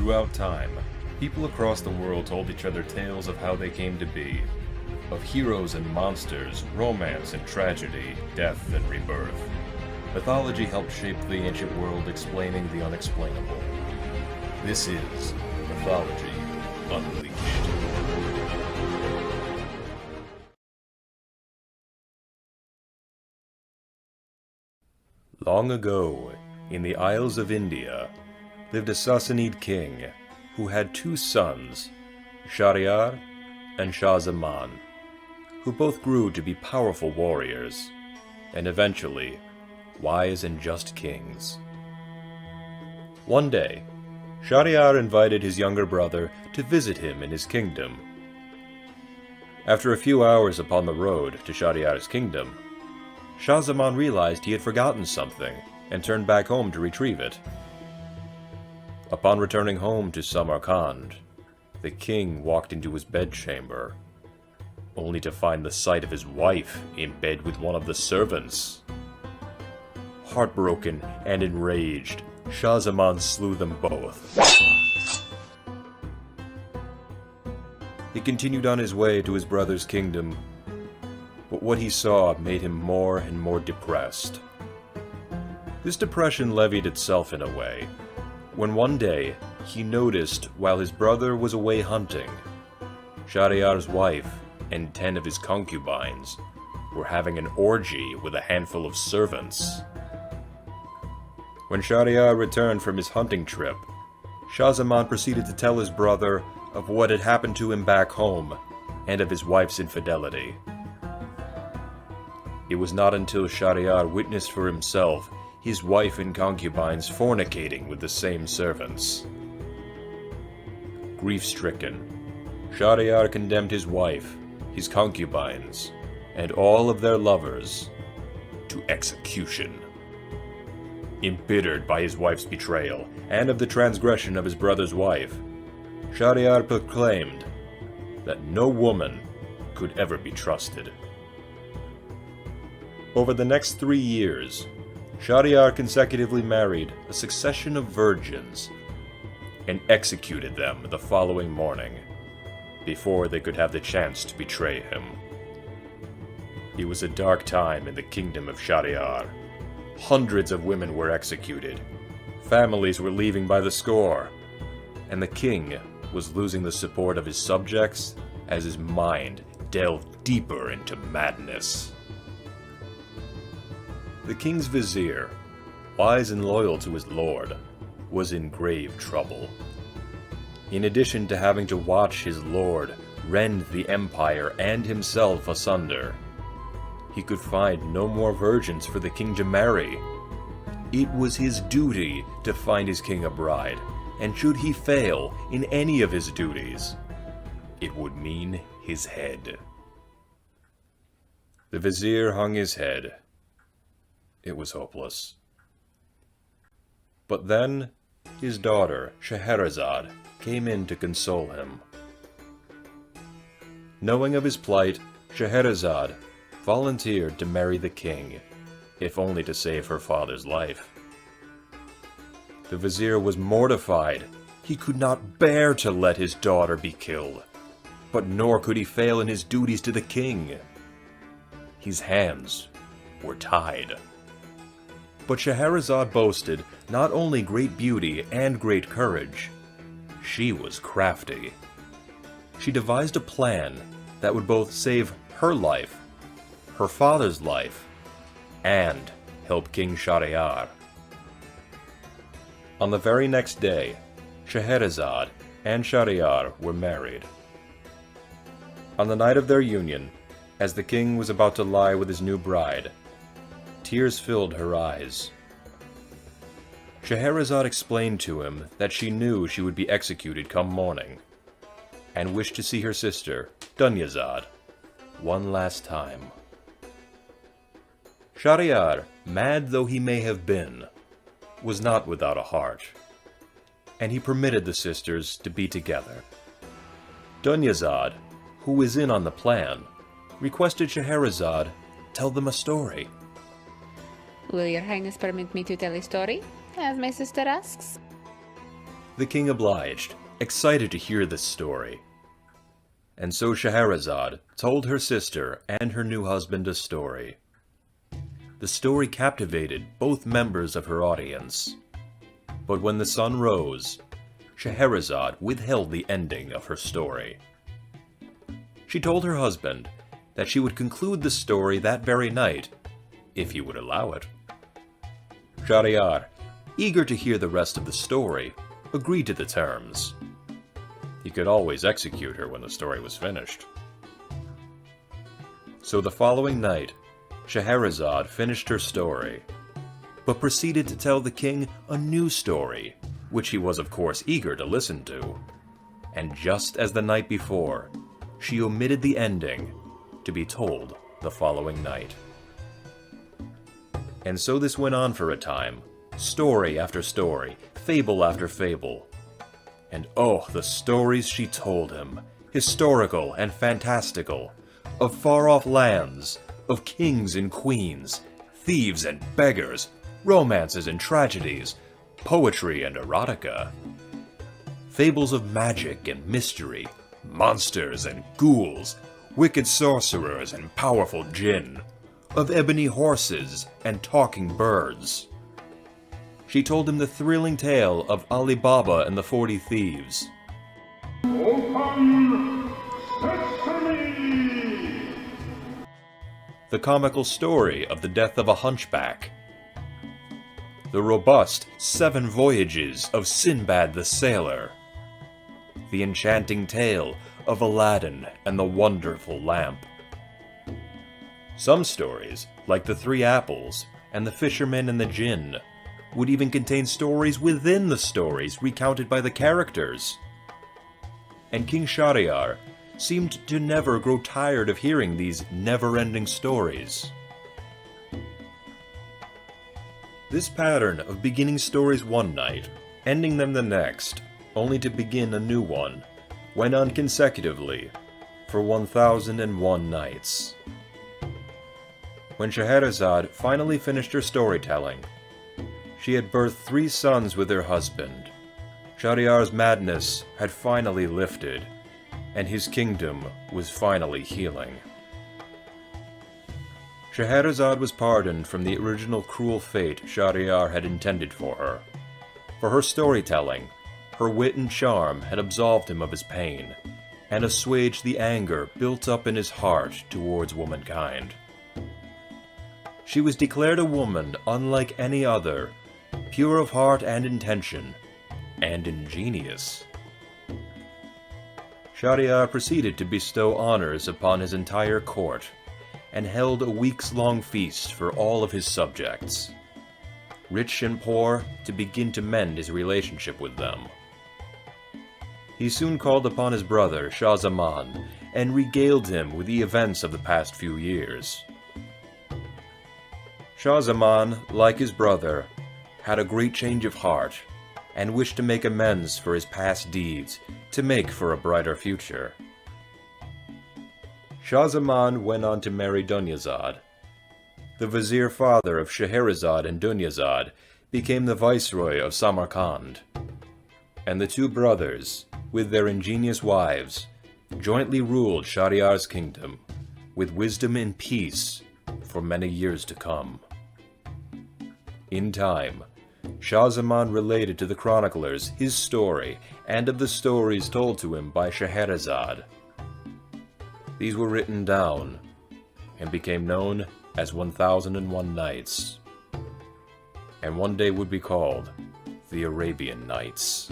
Throughout time, people across the world told each other tales of how they came to be, of heroes and monsters, romance and tragedy, death and rebirth. Mythology helped shape the ancient world, explaining the unexplainable. This is Mythology Unleashed. Long ago, in the Isles of India, lived a Sassanid king who had two sons, Shahryar and Shah, who both grew to be powerful warriors, and eventually wise and just kings. One day, Shahryar invited his younger brother to visit him in his kingdom. After a few hours upon the road to Shahryar's kingdom, Shah realized he had forgotten something and turned back home to retrieve it. Upon returning home to Samarkand, the king walked into his bedchamber, only to find the sight of his wife in bed with one of the servants. Heartbroken and enraged, Shah slew them both. He continued on his way to his brother's kingdom, but what he saw made him more and more depressed. This depression levied itself in a way, when one day he noticed while his brother was away hunting, Shahryar's wife and 10 of his concubines were having an orgy with a handful of servants. When Shahryar returned from his hunting trip, Shah proceeded to tell his brother of what had happened to him back home and of his wife's infidelity. It was not until Shahryar witnessed for himself his wife and concubines fornicating with the same servants. Grief-stricken, Shahryar condemned his wife, his concubines, and all of their lovers to execution. Embittered by his wife's betrayal and of the transgression of his brother's wife, Shahryar proclaimed that no woman could ever be trusted. Over the next 3 years, Shahryar consecutively married a succession of virgins and executed them the following morning, before they could have the chance to betray him. It was a dark time in the kingdom of Shahryar. Hundreds of women were executed, families were leaving by the score, and the king was losing the support of his subjects as his mind delved deeper into madness. The king's vizier, wise and loyal to his lord, was in grave trouble. In addition to having to watch his lord rend the empire and himself asunder, he could find no more virgins for the king to marry. It was his duty to find his king a bride, and should he fail in any of his duties, it would mean his head. The vizier hung his head. It was hopeless. But then, his daughter, Scheherazade, came in to console him. Knowing of his plight, Scheherazade volunteered to marry the king, if only to save her father's life. The vizier was mortified. He could not bear to let his daughter be killed, but nor could he fail in his duties to the king. His hands were tied. But Scheherazade boasted not only great beauty and great courage, she was crafty. She devised a plan that would both save her life, her father's life, and help King Shahryar. On the very next day, Scheherazade and Shahryar were married. On the night of their union, as the king was about to lie with his new bride, tears filled her eyes. Scheherazade explained to him that she knew she would be executed come morning, and wished to see her sister, Dunyazad, one last time. Shahryar, mad though he may have been, was not without a heart, and he permitted the sisters to be together. Dunyazad, who was in on the plan, requested Scheherazade tell them a story. Will your highness permit me to tell a story, as my sister asks? The king obliged, excited to hear this story. And so Scheherazade told her sister and her new husband a story. The story captivated both members of her audience. But when the sun rose, Scheherazade withheld the ending of her story. She told her husband that she would conclude the story that very night, if he would allow it. Shahryar, eager to hear the rest of the story, agreed to the terms. He could always execute her when the story was finished. So the following night, Scheherazade finished her story, but proceeded to tell the king a new story, which he was of course eager to listen to. And just as the night before, she omitted the ending to be told the following night. And so this went on for a time, story after story, fable after fable. And oh, the stories she told him, historical and fantastical, of far-off lands, of kings and queens, thieves and beggars, romances and tragedies, poetry and erotica. Fables of magic and mystery, monsters and ghouls, wicked sorcerers and powerful jinn, of ebony horses and talking birds. She told him the thrilling tale of Ali Baba and the 40 Thieves. Open Sesame! The comical story of the death of a hunchback. The robust 7 voyages of Sinbad the Sailor. The enchanting tale of Aladdin and the wonderful lamp. Some stories, like the 3 apples and the fisherman and the jinn, would even contain stories within the stories recounted by the characters. And King Shahryar seemed to never grow tired of hearing these never-ending stories. This pattern of beginning stories one night, ending them the next, only to begin a new one, went on consecutively for 1001 nights. When Scheherazade finally finished her storytelling, she had birthed 3 sons with her husband. Shahryar's madness had finally lifted, and his kingdom was finally healing. Scheherazade was pardoned from the original cruel fate Shahryar had intended for her. For her storytelling, her wit and charm had absolved him of his pain, and assuaged the anger built up in his heart towards womankind. She was declared a woman unlike any other, pure of heart and intention, and ingenious. Shahryar proceeded to bestow honors upon his entire court, and held a weeks-long feast for all of his subjects, rich and poor, to begin to mend his relationship with them. He soon called upon his brother, Shah Zaman, and regaled him with the events of the past few years. Shah Zaman, like his brother, had a great change of heart, and wished to make amends for his past deeds, to make for a brighter future. Shah Zaman went on to marry Dunyazad. The vizier father of Scheherazade and Dunyazad became the viceroy of Samarkand, and the 2 brothers, with their ingenious wives, jointly ruled Shahryar's kingdom, with wisdom and peace, for many years to come. In time, Shah Zaman related to the chroniclers his story and of the stories told to him by Scheherazade. These were written down and became known as 1001 Nights, and one day would be called the Arabian Nights.